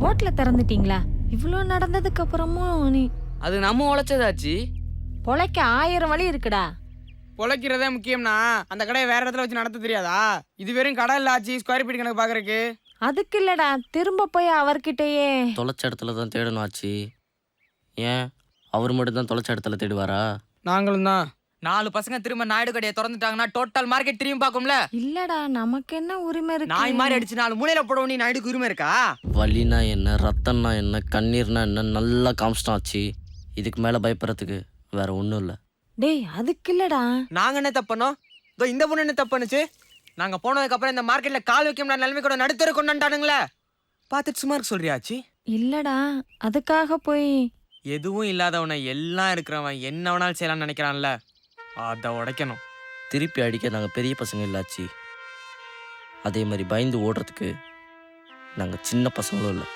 ஹோட்டல திறந்துட்டீங்களா? இவ்ளோ நடந்ததுக்கு அப்புறமும் நீ அது நம்ம உழைச்சதாச்சு. பொழைக்க 1000 வழி இருக்குடா. பொழைக்கிறதே முக்கியம்னா அந்த கடையை வேற இடத்துல வச்சு நடத்த தெரியாதா? இது வெறும் கடை இல்ல ஆச்சு, ஸ்கொயர் ஃபீட் கணக்கு பாக்குறதுக்கு. அதுக்கு இல்லடா, திரும்ப போய் அவர்கிட்டயே தொலைச்ச இடத்துல தான் தேடணும் ஆச்சு. ஏன் அவர் மட்டும் தான் தொலைச்ச இடத்துல தேடுவாரா? நாங்களும் தான். 4 பசங்க திரும்ப நாயுடு கடையை திறந்துட்டாங்கன்னா டோட்டல் மார்க்கெட் திரும்பி பார்க்கும்ல. இல்லடா, நமக்கு என்ன உரிமை நாய் இருக்கு? மாதிரி அடிச்சு 4 மூலையில போடவும் நீ நாயுடுக்கு உரிமை இருக்கா? வலினா என்ன, ரத்தம்னா என்ன, கண்ணீர்னா என்ன நல்லா காமிச்சிட்டான் ஆச்சு. இதுக்கு மேலே பயப்படுறதுக்கு வேற ஒன்றும் இல்லை. டேய், அதுக்கு இல்லடா. நாங்க என்ன தப்பனோம்? இதோ இந்த பொண்ணு என்ன தப்புனுச்சு? நாங்க போனதுக்கு அப்புறம் இந்த மார்க்கெட்ல கால் வைக்க முடியாத நிலைமை கூட நடுத்தர கொண்டாண்டானுங்களே. பார்த்துட்டு சும்மா இருக்க சொல்றியாச்சு? இல்லடா, அதுக்காக போய் எதுவும் இல்லாதவனை எல்லாம் இருக்கிறவன் என்ன வேணாலும் செய்யலாம்னு நினைக்கிறான்ல, அதை உடைக்கணும். திருப்பி அடிக்க நாங்கள் பெரிய பசங்க இல்லாச்சு. அதே மாதிரி பயந்து ஓடுறதுக்கு நாங்கள் சின்ன பசங்களும் இல்லை.